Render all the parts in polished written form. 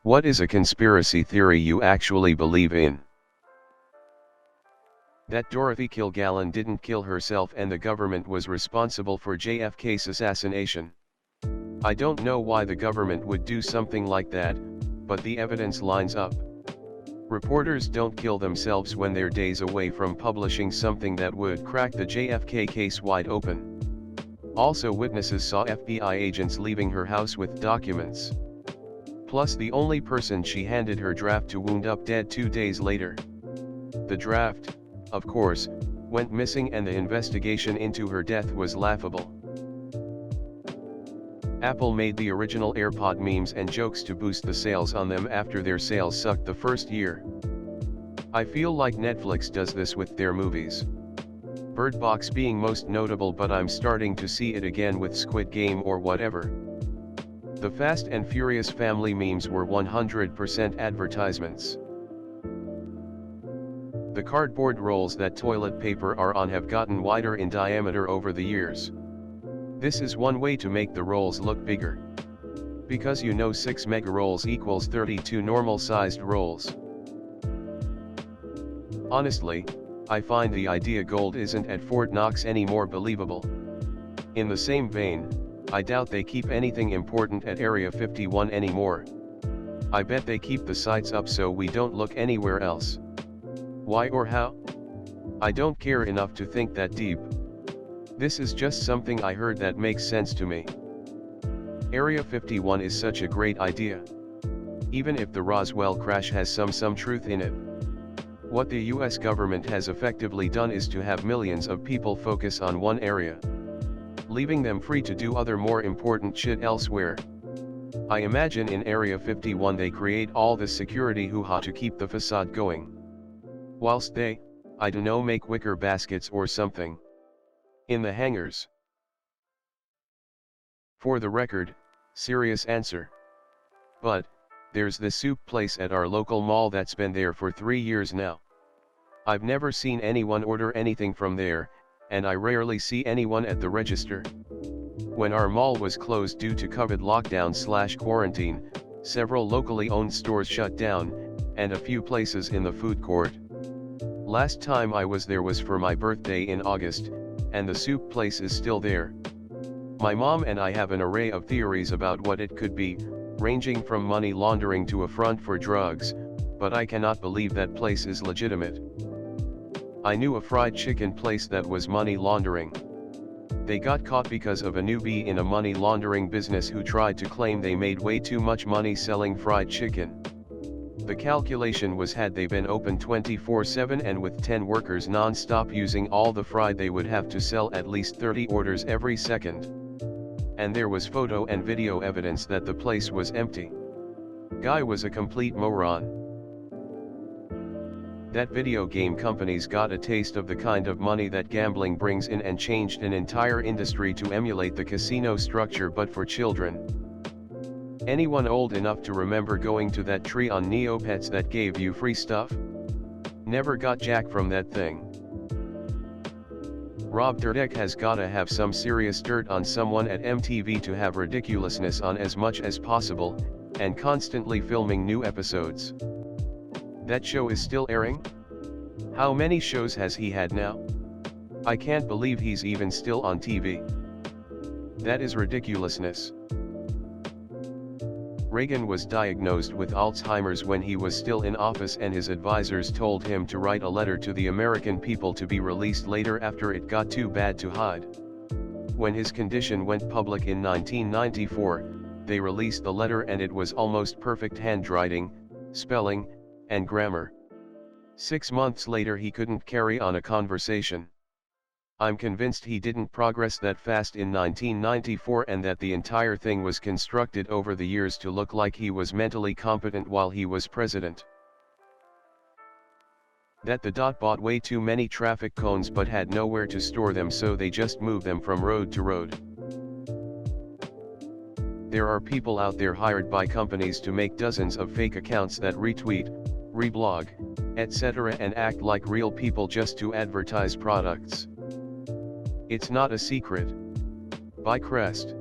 What is a conspiracy theory you actually believe in? That Dorothy Kilgallen didn't kill herself and the government was responsible for JFK's assassination. I don't know why the government would do something like that, but the evidence lines up. Reporters don't kill themselves when they're days away from publishing something that would crack the JFK case wide open. Also, witnesses saw FBI agents leaving her house with documents. Plus, the only person she handed her draft to wound up dead 2 days later. The draft, of course, went missing and the investigation into her death was laughable. Apple made the original AirPod memes and jokes to boost the sales on them after their sales sucked the first year. I feel like Netflix does this with their movies. Bird Box being most notable, but I'm starting to see it again with Squid Game or whatever. The Fast and Furious family memes were 100% advertisements. The cardboard rolls that toilet paper are on have gotten wider in diameter over the years. This is one way to make the rolls look bigger. Because 6 mega rolls equals 32 normal-sized rolls. Honestly, I find the idea gold isn't at Fort Knox any more believable. In the same vein, I doubt they keep anything important at Area 51 anymore. I bet they keep the sites up so we don't look anywhere else. Why or how? I don't care enough to think that deep. This is just something I heard that makes sense to me. Area 51 is such a great idea. Even if the Roswell crash has some truth in it. What the US government has effectively done is to have millions of people focus on one area, leaving them free to do other more important shit elsewhere. I imagine in Area 51 they create all the security hoo-ha to keep the facade going. Whilst they, I dunno, make wicker baskets or something in the hangars. For the record, serious answer. But, there's this soup place at our local mall that's been there for 3 years now. I've never seen anyone order anything from there, and I rarely see anyone at the register. When our mall was closed due to COVID lockdown/quarantine, several locally owned stores shut down, and a few places in the food court. Last time I was there was for my birthday in August, and the soup place is still there. My mom and I have an array of theories about what it could be, ranging from money laundering to a front for drugs, but I cannot believe that place is legitimate. I knew a fried chicken place that was money laundering. They got caught because of a newbie in a money laundering business who tried to claim they made way too much money selling fried chicken. The calculation was, had they been open 24/7 and with 10 workers non-stop using all the fry, they would have to sell at least 30 orders every second. And there was photo and video evidence that the place was empty. Guy was a complete moron. That video game companies got a taste of the kind of money that gambling brings in and changed an entire industry to emulate the casino structure but for children. Anyone old enough to remember going to that tree on Neopets that gave you free stuff? Never got jack from that thing. Rob Dyrdek has gotta have some serious dirt on someone at MTV to have ridiculousness on as much as possible, and constantly filming new episodes. That show is still airing? How many shows has he had now? I can't believe he's even still on TV. That is ridiculousness. Reagan was diagnosed with Alzheimer's when he was still in office, and his advisors told him to write a letter to the American people to be released later after it got too bad to hide. When his condition went public in 1994, they released the letter and it was almost perfect handwriting, spelling, and grammar. 6 months later he couldn't carry on a conversation. I'm convinced he didn't progress that fast in 1994 and that the entire thing was constructed over the years to look like he was mentally competent while he was president. That the dot bought way too many traffic cones but had nowhere to store them, so they just moved them from road to road. There are people out there hired by companies to make dozens of fake accounts that retweet, reblog, etc. and act like real people just to advertise products. It's not a secret. Buy Crest.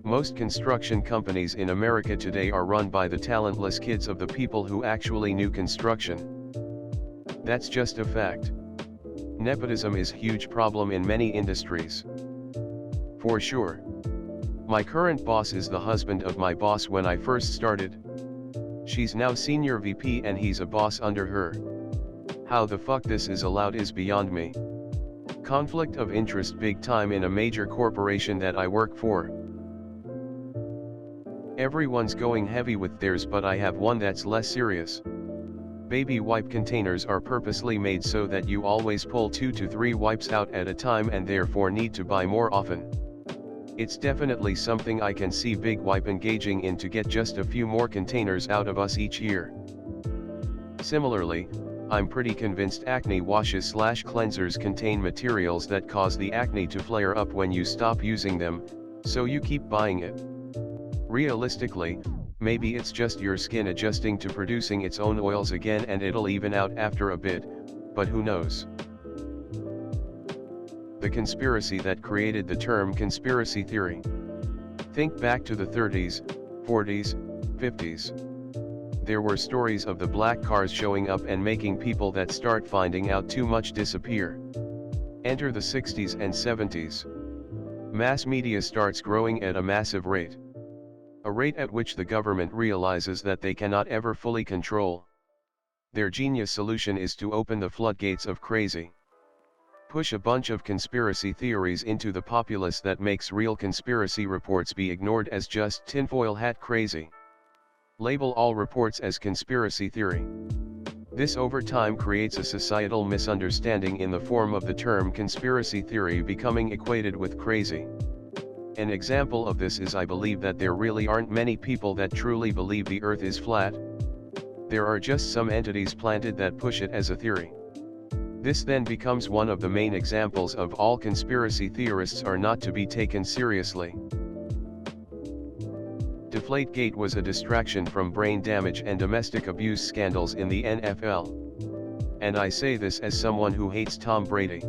Most construction companies in America today are run by the talentless kids of the people who actually knew construction. That's just a fact. Nepotism is a huge problem in many industries. For sure. My current boss is the husband of my boss when I first started. She's now senior VP and he's a boss under her. How the fuck this is allowed is beyond me. Conflict of interest big time in a major corporation that I work for. Everyone's going heavy with theirs, but I have one that's less serious. Baby wipe containers are purposely made so that you always pull 2 to 3 wipes out at a time and therefore need to buy more often. It's definitely something I can see Big Wipe engaging in to get just a few more containers out of us each year. Similarly, I'm pretty convinced acne washes / cleansers contain materials that cause the acne to flare up when you stop using them, so you keep buying it. Realistically, maybe it's just your skin adjusting to producing its own oils again and it'll even out after a bit, but who knows? The conspiracy that created the term conspiracy theory. Think back to the 30s, 40s, 50s. There were stories of the black cars showing up and making people that start finding out too much disappear. Enter the 60s and 70s. Mass media starts growing at a massive rate. A rate at which the government realizes that they cannot ever fully control. Their genius solution is to open the floodgates of crazy. Push a bunch of conspiracy theories into the populace that makes real conspiracy reports be ignored as just tinfoil hat crazy. Label all reports as conspiracy theory. This over time creates a societal misunderstanding in the form of the term conspiracy theory becoming equated with crazy. An example of this is I believe that there really aren't many people that truly believe the earth is flat. There are just some entities planted that push it as a theory. This then becomes one of the main examples of all conspiracy theorists are not to be taken seriously. Deflategate was a distraction from brain damage and domestic abuse scandals in the NFL. And I say this as someone who hates Tom Brady.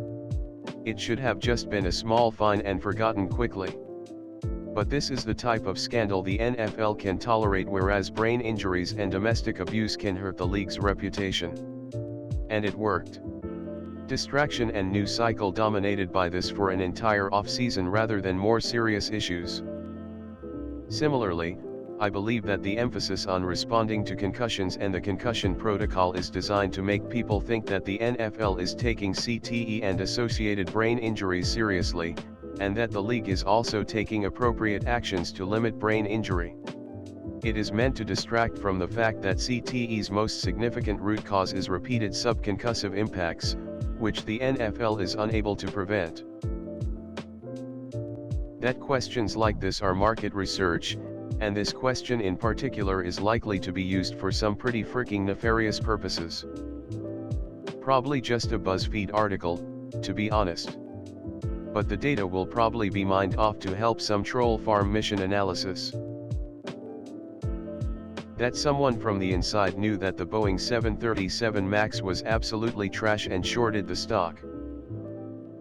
It should have just been a small fine and forgotten quickly. But this is the type of scandal the NFL can tolerate, whereas brain injuries and domestic abuse can hurt the league's reputation. And it worked. Distraction and news cycle dominated by this for an entire off-season rather than more serious issues. Similarly, I believe that the emphasis on responding to concussions and the concussion protocol is designed to make people think that the NFL is taking CTE and associated brain injuries seriously, and that the league is also taking appropriate actions to limit brain injury. It is meant to distract from the fact that CTE's most significant root cause is repeated subconcussive impacts, which the NFL is unable to prevent. That questions like this are market research, and this question in particular is likely to be used for some pretty freaking nefarious purposes. Probably just a BuzzFeed article, to be honest. But the data will probably be mined off to help some troll farm mission analysis. That someone from the inside knew that the Boeing 737 MAX was absolutely trash and shorted the stock.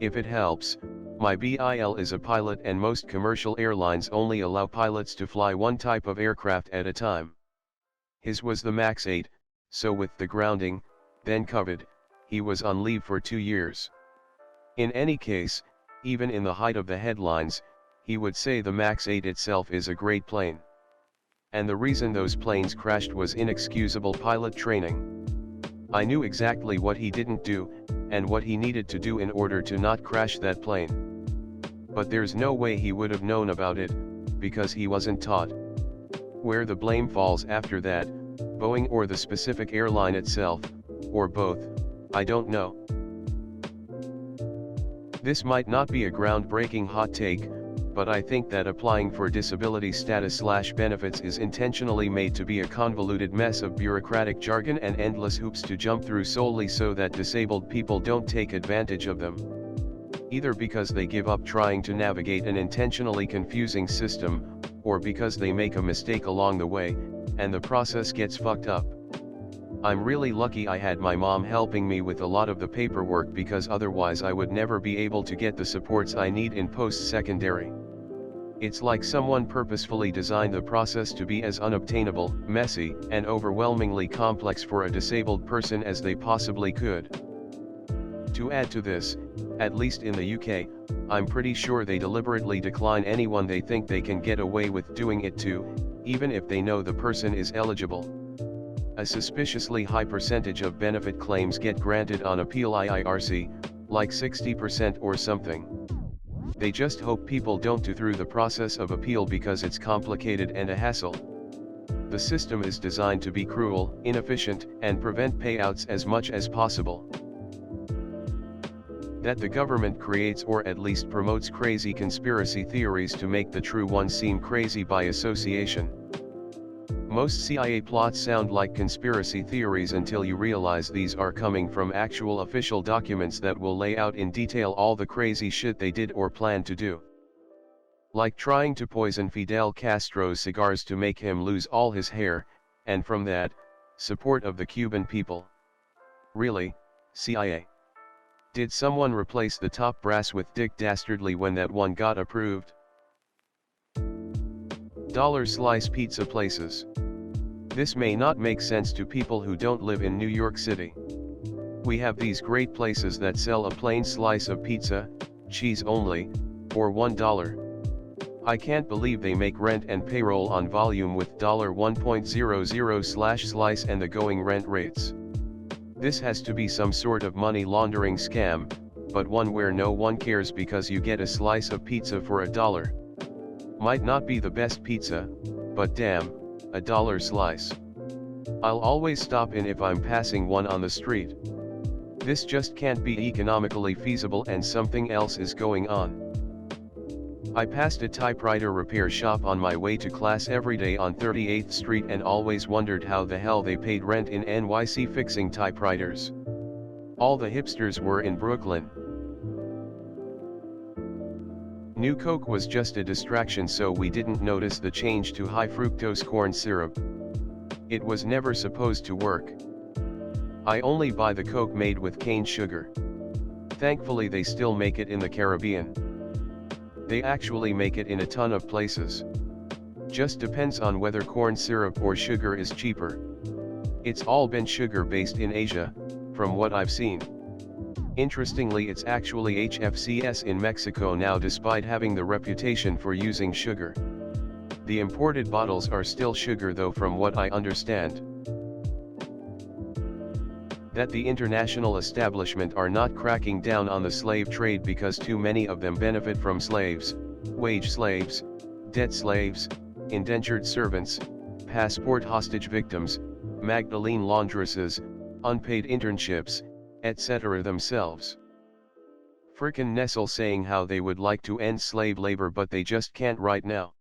If it helps, my BIL is a pilot and most commercial airlines only allow pilots to fly one type of aircraft at a time. His was the MAX 8, so with the grounding, then COVID, he was on leave for 2 years. In any case, even in the height of the headlines, he would say the MAX 8 itself is a great plane. And the reason those planes crashed was inexcusable pilot training. I knew exactly what he didn't do, and what he needed to do in order to not crash that plane. But there's no way he would have known about it, because he wasn't taught. Where the blame falls after that, Boeing or the specific airline itself, or both, I don't know. This might not be a groundbreaking hot take, but I think that applying for disability status/benefits is intentionally made to be a convoluted mess of bureaucratic jargon and endless hoops to jump through solely so that disabled people don't take advantage of them. Either because they give up trying to navigate an intentionally confusing system, or because they make a mistake along the way, and the process gets fucked up. I'm really lucky I had my mom helping me with a lot of the paperwork, because otherwise I would never be able to get the supports I need in post-secondary. It's like someone purposefully designed the process to be as unobtainable, messy, and overwhelmingly complex for a disabled person as they possibly could. To add to this, at least in the UK, I'm pretty sure they deliberately decline anyone they think they can get away with doing it to, even if they know the person is eligible. A suspiciously high percentage of benefit claims get granted on appeal IIRC, like 60% or something. They just hope people don't go through the process of appeal because it's complicated and a hassle. The system is designed to be cruel, inefficient, and prevent payouts as much as possible. That the government creates or at least promotes crazy conspiracy theories to make the true ones seem crazy by association. Most CIA plots sound like conspiracy theories until you realize these are coming from actual official documents that will lay out in detail all the crazy shit they did or plan to do. Like trying to poison Fidel Castro's cigars to make him lose all his hair, and from that, support of the Cuban people. Really, CIA? Did someone replace the top brass with Dick Dastardly when that one got approved? Dollar slice pizza places. This may not make sense to people who don't live in New York City. We have these great places that sell a plain slice of pizza, cheese only, for $1. I can't believe they make rent and payroll on volume with $1.00/slice and the going rent rates. This has to be some sort of money laundering scam, but one where no one cares because you get a slice of pizza for $1. Might not be the best pizza, but damn, $1 slice. I'll always stop in if I'm passing one on the street. This just can't be economically feasible and something else is going on. I passed a typewriter repair shop on my way to class every day on 38th Street and always wondered how the hell they paid rent in NYC fixing typewriters. All the hipsters were in Brooklyn. New Coke was just a distraction, so we didn't notice the change to high fructose corn syrup. It was never supposed to work. I only buy the Coke made with cane sugar. Thankfully they still make it in the Caribbean. They actually make it in a ton of places. Just depends on whether corn syrup or sugar is cheaper. It's all been sugar based in Asia, from what I've seen. Interestingly, it's actually HFCS in Mexico now despite having the reputation for using sugar. The imported bottles are still sugar though from what I understand. That the international establishment are not cracking down on the slave trade because too many of them benefit from slaves, wage slaves, debt slaves, indentured servants, passport hostage victims, Magdalene laundresses, unpaid internships, etc. themselves. Frickin' Nestle saying how they would like to end slave labor but they just can't right now.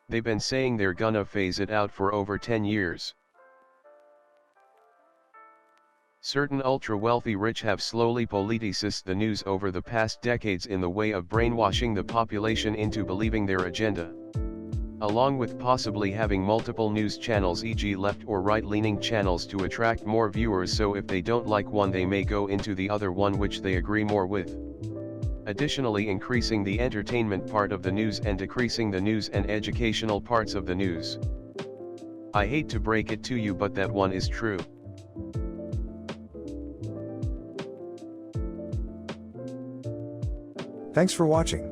They've been saying they're gonna phase it out for over 10 years. Certain ultra-wealthy rich have slowly politicized the news over the past decades in the way of brainwashing the population into believing their agenda. Along with possibly having multiple news channels, e.g. left or right-leaning channels, to attract more viewers, so if they don't like one they may go into the other one which they agree more with. Additionally, increasing the entertainment part of the news and decreasing the news and educational parts of the news. I hate to break it to you, but that one is true. Thanks for watching.